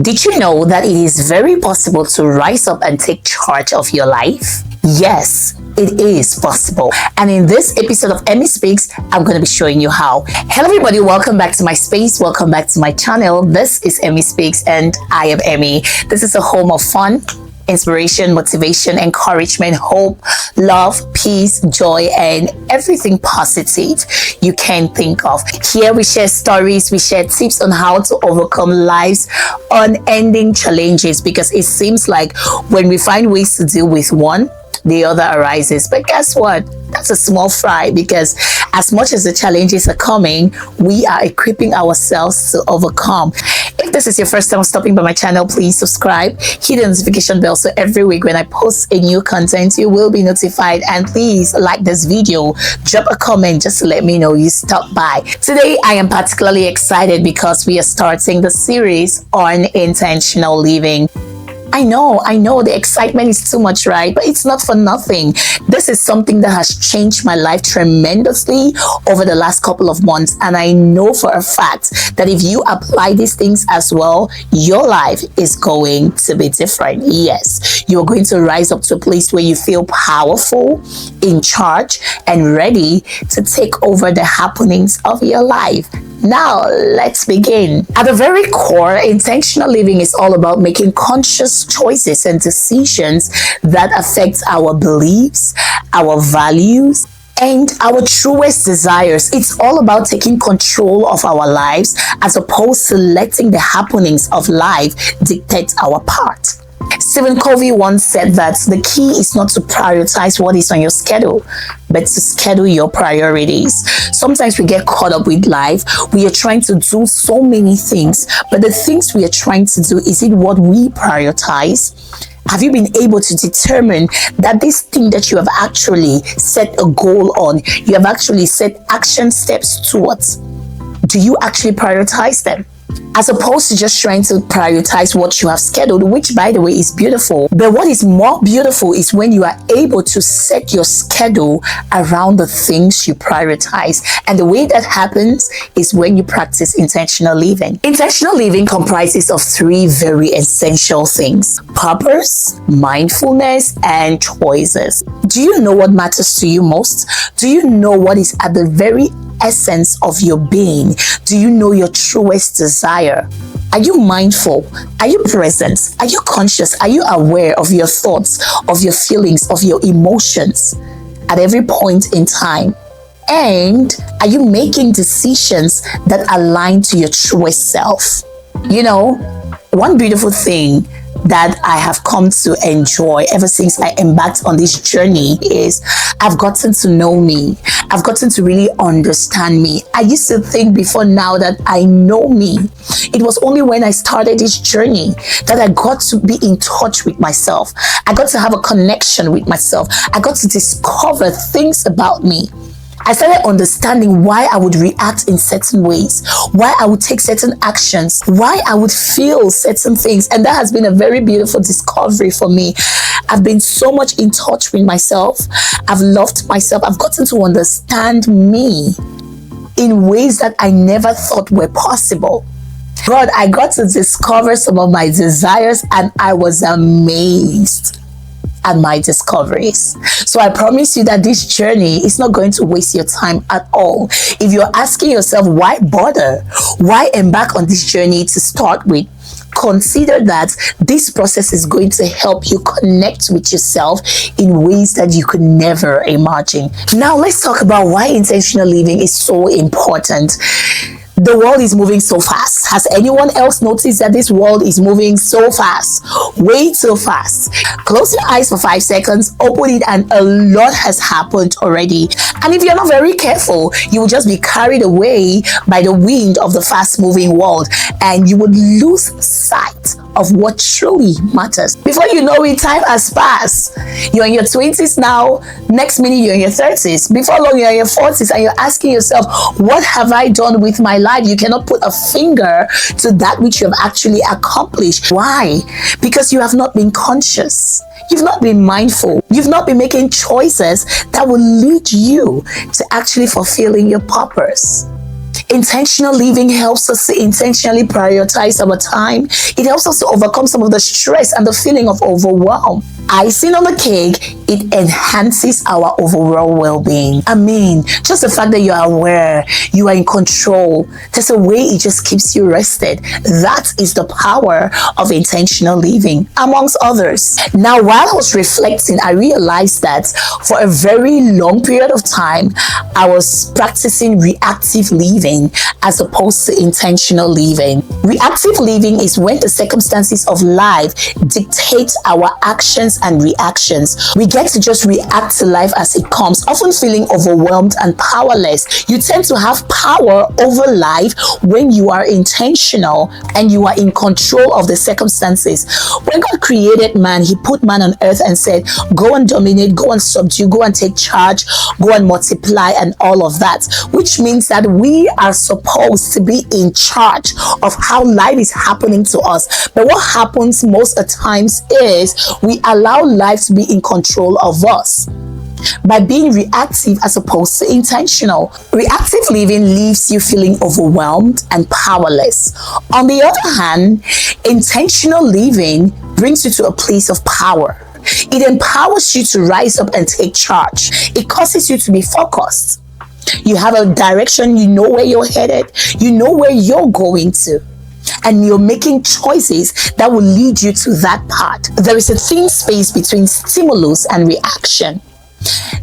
Did you know that it is very possible to rise up and take charge of your life? Yes, it is possible. And in this episode of Emmy Speaks, I'm going to be showing you how. Hello everybody, welcome back to my space. Welcome back to my channel. This is Emmy Speaks and I am Emmy. This is a home of fun, inspiration, motivation, encouragement, hope, love, peace, joy, and everything positive you can think of. Here we share stories, we share tips on how to overcome life's unending challenges, because it seems like when we find ways to deal with one, the other arises. But guess what? That's a small fry, because as much as the challenges are coming, we are equipping ourselves to overcome. If this is your first time stopping by my channel, please subscribe, hit the notification bell so every week when I post a new content, you will be notified. And please like this video, drop a comment just to let me know you stopped by. Today, I am particularly excited because we are starting the series on intentional living. I know the excitement is too much, right? But it's not for nothing. This is something that has changed my life tremendously over the last couple of months. And I know for a fact that if you apply these things as well, your life is going to be different. Yes, you're going to rise up to a place where you feel powerful, in charge, and ready to take over the happenings of your life. Now, let's begin. At the very core, intentional living is all about making conscious choices and decisions that affect our beliefs, our values, and our truest desires. It's all about taking control of our lives as opposed to letting the happenings of life dictate our path. Stephen Covey once said that the key is not to prioritize what is on your schedule, but to schedule your priorities. Sometimes we get caught up with life. We are trying to do so many things, but the things we are trying to do, is it what we prioritize? Have you been able to determine that this thing that you have actually set a goal on, you have actually set action steps towards? Do you actually prioritize them? As opposed to just trying to prioritize what you have scheduled, which by the way is beautiful. But what is more beautiful is when you are able to set your schedule around the things you prioritize. And the way that happens is when you practice intentional living. Intentional living comprises of three very essential things: purpose, mindfulness, and choices. Do you know what matters to you most? Do you know what is at the very essence of your being? Do you know your truest desire? Are you mindful? Are you present? Are you conscious? Are you aware of your thoughts, of your feelings, of your emotions at every point in time? And are you making decisions that align to your truest self? You know, one beautiful thing that I have come to enjoy ever since I embarked on this journey is I've gotten to know me. I've gotten to really understand me. I used to think before now that I know me. It was only when I started this journey that I got to be in touch with myself. I got to have a connection with myself. I got to discover things about me. I started understanding why I would react in certain ways, why I would take certain actions, why I would feel certain things. And that has been a very beautiful discovery for me. I've been so much in touch with myself. I've loved myself. I've gotten to understand me in ways that I never thought were possible. God, I got to discover some of my desires and I was amazed at my discoveries. So I promise you that this journey is not going to waste your time at all. If you're asking yourself, why bother? Why embark on this journey to start with? Consider that this process is going to help you connect with yourself in ways that you could never imagine. Now let's talk about why intentional living is so important. The world is moving so fast. Has anyone else noticed that this world is moving so fast? Way too fast. Close your eyes for 5 seconds, open it, and a lot has happened already. And if you're not very careful, you will just be carried away by the wind of the fast-moving world, and you would lose sight of what truly matters. Before you know it, time has passed. You're in your 20s now. Next minute, you're in your 30s. Before long, you're in your 40s, and you're asking yourself, what have I done with my life? You cannot put a finger to that which you have actually accomplished. Why? Because you have not been conscious. You've not been mindful. You've not been making choices that will lead you to actually fulfilling your purpose. Intentional living helps us to intentionally prioritize our time. It helps us to overcome some of the stress and the feeling of overwhelm. Icing on the cake, it enhances our overall well-being. I mean, just the fact that you are aware, you are in control, there's a way it just keeps you rested. That is the power of intentional living, amongst others. Now, while I was reflecting, I realized that for a very long period of time, I was practicing reactive living as opposed to intentional living. Reactive living is when the circumstances of life dictate our actions and reactions. We get to just react to life as it comes, often feeling overwhelmed and powerless. You tend to have power over life when you are intentional and you are in control of the circumstances. When God created man, he put man on earth and said, go and dominate, go and subdue, go and take charge, go and multiply and all of that, which means that we are supposed to be in charge of how life is happening to us. But what happens most of the times is we allow life to be in control of us by being reactive as opposed to intentional. Reactive living leaves you feeling overwhelmed and powerless. On the other hand, intentional living brings you to a place of power. It empowers you to rise up and take charge. It causes you to be focused. You have a direction, you know where you're headed, you know where you're going to, and you're making choices that will lead you to that path. There is a thin space between stimulus and reaction.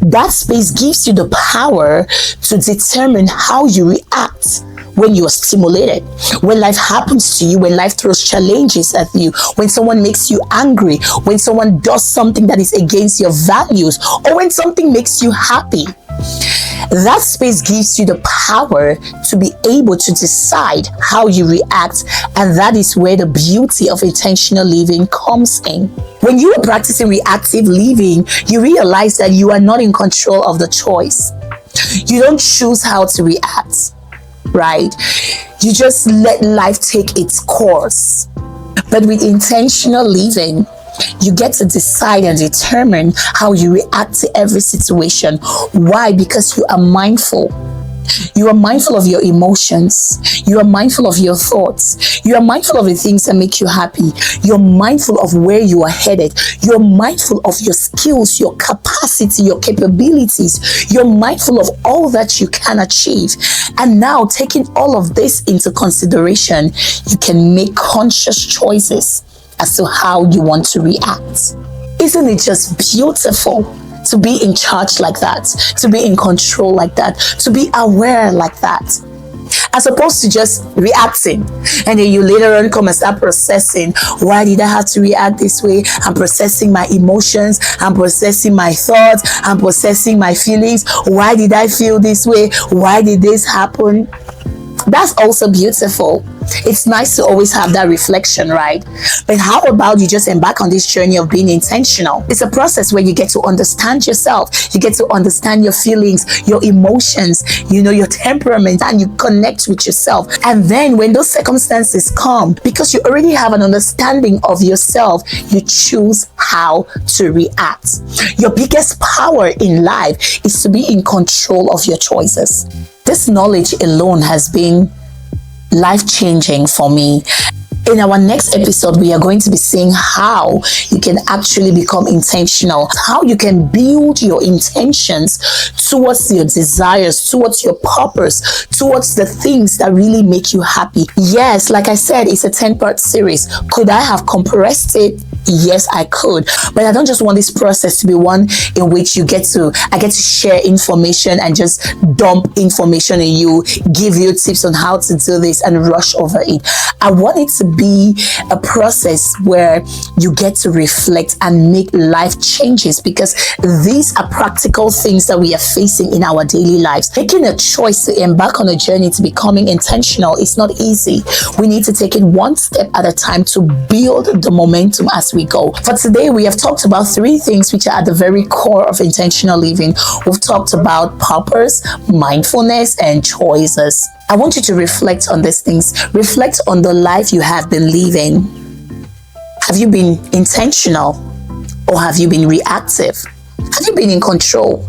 That space gives you the power to determine how you react when you are stimulated, when life happens to you, when life throws challenges at you, when someone makes you angry, when someone does something that is against your values, or when something makes you happy. That space gives you the power to be able to decide how you react, and that is where the beauty of intentional living comes in. When you are practicing reactive living, you realize that you are not in control of the choice. You don't choose how to react, right? You just let life take its course. But with intentional living, you get to decide and determine how you react to every situation. Why? Because you are mindful. You are mindful of your emotions. You are mindful of your thoughts. You are mindful of the things that make you happy. You're mindful of where you are headed. You're mindful of your skills, your capacity, your capabilities. You're mindful of all that you can achieve. And now, taking all of this into consideration, you can make conscious choices as to how you want to react. Isn't it just beautiful to be in charge like that, to be in control like that, to be aware like that, as opposed to just reacting, and then you later on come and start processing, why did I have to react this way? I'm processing my emotions, I'm processing my thoughts, I'm processing my feelings. Why did I feel this way? Why did this happen? That's also beautiful. It's nice to always have that reflection, right? But how about you just embark on this journey of being intentional? It's a process where you get to understand yourself. You get to understand your feelings, your emotions, your temperament, and you connect with yourself. And then when those circumstances come, because you already have an understanding of yourself, you choose how to react. Your biggest power in life is to be in control of your choices. This knowledge alone has been life-changing for me. In our next episode, we are going to be seeing how you can actually become intentional, how you can build your intentions towards your desires, towards your purpose, towards the things that really make you happy. Yes, like I said, it's a 10-part series. Could I have compressed it? Yes, I could. But I don't just want this process to be one in which I get to share information and just dump information in you, give you tips on how to do this and rush over it. I want it to be a process where you get to reflect and make life changes, because these are practical things that we are facing in our daily lives. Making a choice to embark on a journey to becoming intentional is not easy. We need to take it one step at a time to build the momentum as we go. For today, we have talked about 3 things which are at the very core of intentional living. We've talked about purpose, mindfulness, and choices. I want you to reflect on these things. Reflect on the life you have been living. Have you been intentional, or have you been reactive? Have you been in control?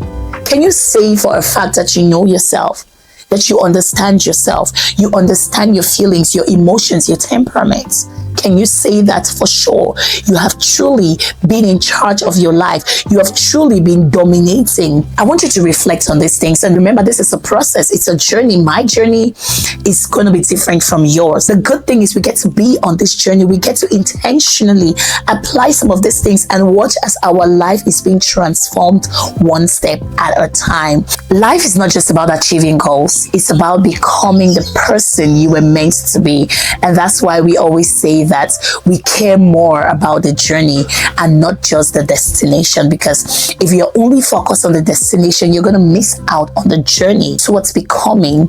Can you say for a fact that you know yourself, that you understand yourself, you understand your feelings, your emotions, your temperament? Can you say that for sure? You have truly been in charge of your life. You have truly been dominating. I want you to reflect on these things. And remember, this is a process. It's a journey. My journey is going to be different from yours. The good thing is we get to be on this journey. We get to intentionally apply some of these things and watch as our life is being transformed one step at a time. Life is not just about achieving goals. It's about becoming the person you were meant to be. And that's why we always say that we care more about the journey and not just the destination, because if you're only focused on the destination, you're going to miss out on the journey towards becoming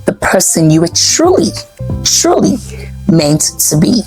the person you were truly meant to be.